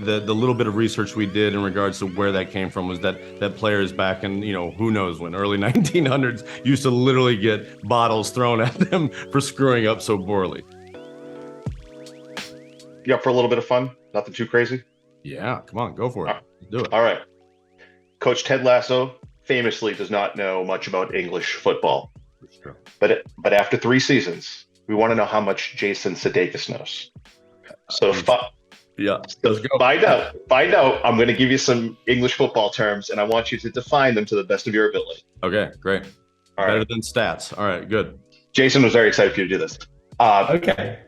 the little bit of research we did in regards to where that came from was that players back in, who knows when, early 1900s, used to literally get bottles thrown at them for screwing up so poorly. You up for a little bit of fun? Nothing too crazy? Yeah, come on, go for it. Do it. All right. Coach Ted Lasso famously does not know much about English football. That's true. But after 3 seasons, we want to know how much Jason Sudeikis knows. So let's go. Find out. I'm going to give you some English football terms, and I want you to define them to the best of your ability. Okay, great. All Better right. than stats. All right, good. Jason was very excited for you to do this. Okay.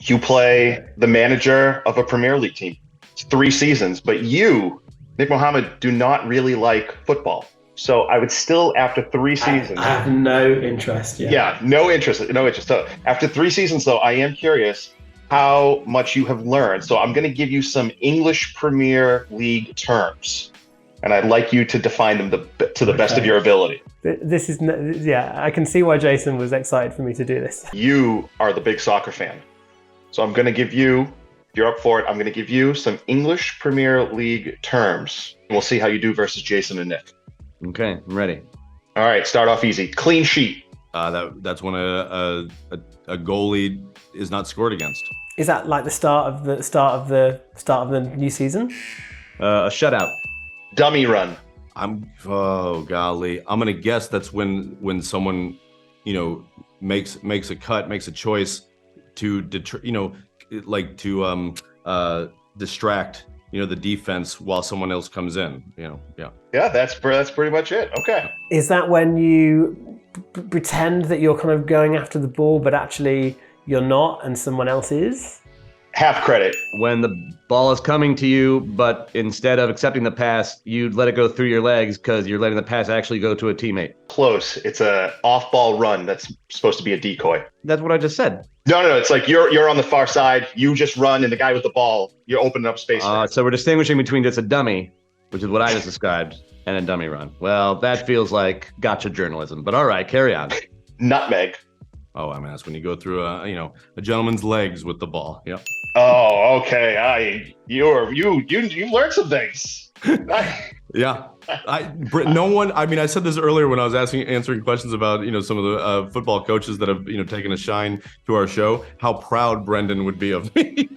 You play the manager of a Premier League team. It's 3 seasons, but you, Nick Mohammed, do not really like football. So I would still, after 3 seasons... I have no interest yet. Yeah, no interest. So after 3 seasons, though, I am curious how much you have learned. So I'm going to give you some English Premier League terms, and I'd like you to define them to the best of your ability. This is, I can see why Jason was excited for me to do this. You are the big soccer fan. So I'm going to give you, if you're up for it, I'm going to give you some English Premier League terms. And we'll see how you do versus Jason and Nick. Okay, I'm ready. All right, start off easy. Clean sheet. That's when a goalie is not scored against. Is that like the start of the new season? A shutout. Dummy run. Oh golly, I'm gonna guess that's when someone, makes a cut, makes a choice to distract, the defense while someone else comes in. Yeah. Yeah, that's pretty much it. Okay. Is that when you pretend that you're kind of going after the ball, but actually you're not, and someone else is? Half credit. When the ball is coming to you, but instead of accepting the pass, you'd let it go through your legs because you're letting the pass actually go to a teammate. Close. It's a off-ball run that's supposed to be a decoy. That's what I just said. No. It's like you're on the far side. You just run, and the guy with the ball, you're opening up space. So we're distinguishing between just a dummy, which is what I just described, and a dummy run. Well, that feels like gotcha journalism. But all right, carry on. Nutmeg. Oh, I mean, that's when you go through a gentleman's legs with the ball. Yeah. Oh, okay. You learned some things. Yeah. I said this earlier when I was answering questions about, some of the football coaches that have, taken a shine to our show, how proud Brendan would be of me.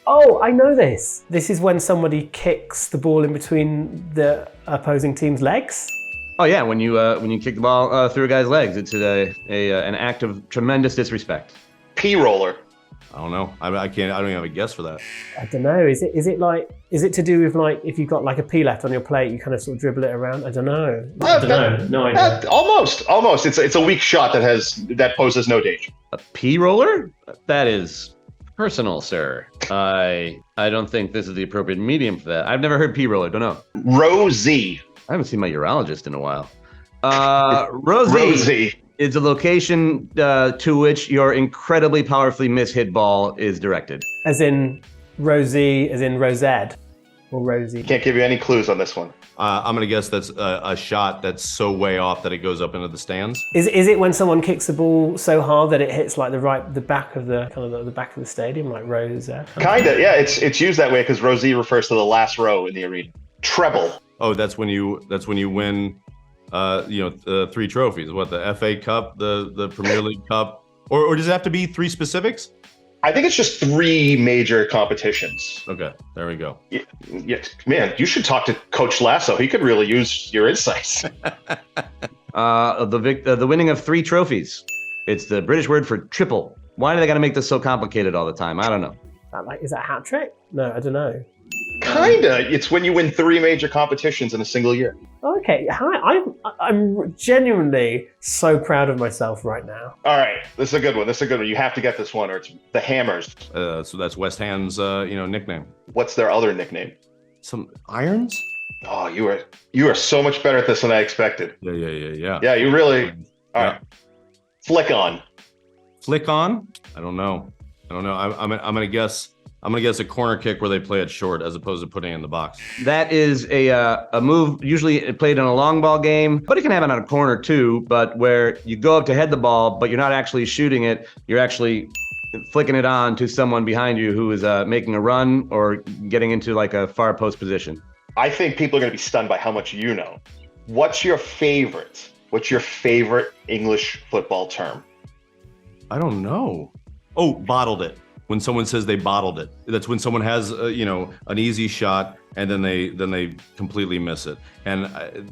Oh, I know this. This is when somebody kicks the ball in between the opposing team's legs. Oh yeah, when you kick the ball through a guy's legs, it's an act of tremendous disrespect. P-roller. I don't know. I don't even have a guess for that. I don't know. Is it to do with like if you've got like a pea left on your plate, you kind of sort of dribble it around? I don't know. No idea. Almost. It's a weak shot that poses no danger. A P-roller? That is personal, sir. I don't think this is the appropriate medium for that. I've never heard P-roller. Don't know. Rosie. I haven't seen my urologist in a while. Rosie is a location to which your incredibly powerfully mishit ball is directed. As in Rosie, as in Rosette, or Rosie. Can't give you any clues on this one. I'm gonna guess that's a shot that's so way off that it goes up into the stands. Is it when someone kicks the ball so hard that it hits like the back of the back of the stadium, like Rosette? Kinda, yeah. It's used that way because Rosie refers to the last row in the arena. Treble. Oh, that's when you win, 3 trophies. What, the FA Cup, the Premier League Cup, or does it have to be 3 specifics? I think it's just 3 major competitions. Okay, there we go. Yeah, man, you should talk to Coach Lasso. He could really use your insights. The winning of 3 trophies. It's the British word for triple. Why do they got to make this so complicated all the time? I don't know. Is that a hat trick? No, I don't know. Kinda. It's when you win 3 major competitions in a single year. Okay, I'm genuinely so proud of myself right now. All right, this is a good one. You have to get this one, or it's the Hammers. So that's West Ham's, nickname. What's their other nickname? Some Irons? Oh, you are so much better at this than I expected. Yeah. Yeah, you really. All right. Flick-on. Flick-on? I don't know. I'm gonna guess a corner kick where they play it short as opposed to putting it in the box. That is a move usually played in a long ball game, but it can happen on a corner too, but where you go up to head the ball, but you're not actually shooting it. You're actually flicking it on to someone behind you who is making a run or getting into like a far post position. I think people are going to be stunned by how much you know. What's your favorite English football term? I don't know. Oh, bottled it. When someone says they bottled it, that's when someone has an easy shot and then they completely miss it. And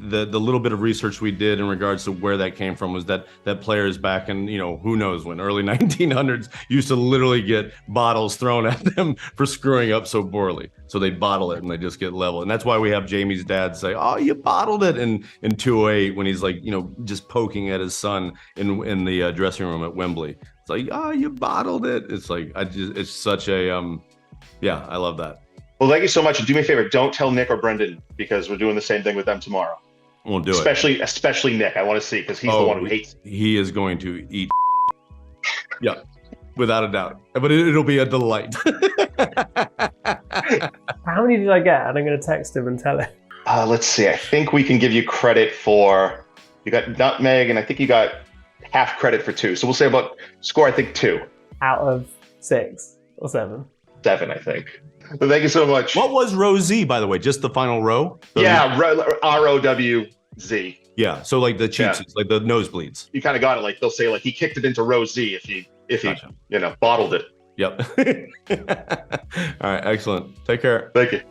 the little bit of research we did in regards to where that came from was that players back in who knows when, early 1900s, used to literally get bottles thrown at them for screwing up so poorly. So they bottle it and they just get level. And that's why we have Jamie's dad say, "Oh, you bottled it," in 208 when he's like just poking at his son in the dressing room at Wembley. It's like, "Oh, you bottled it." It's like it's such a I love that. Well, thank you so much. Do me a favor, don't tell Nick or Brendan because we're doing the same thing with them tomorrow. Won't do it. Especially Nick. I want to see because he's the one who hates it. He is going to eat. Yeah, without a doubt. But it'll be a delight. How many did I get? And I'm going to text him and tell him. Let's see. I think we can give you credit for, you got nutmeg, and I think you got half credit for 2. So we'll say about score, I think 2. Out of 6 or 7. 7, I think. But thank you so much. What was row Z, by the way? Just the final row? Yeah, ROWZ. Yeah, so like the cheats, like the nosebleeds. You kind of got it. Like they'll say, like he kicked it into row Z if he Gotcha. bottled it. Yep. All right, excellent. Take care. Thank you.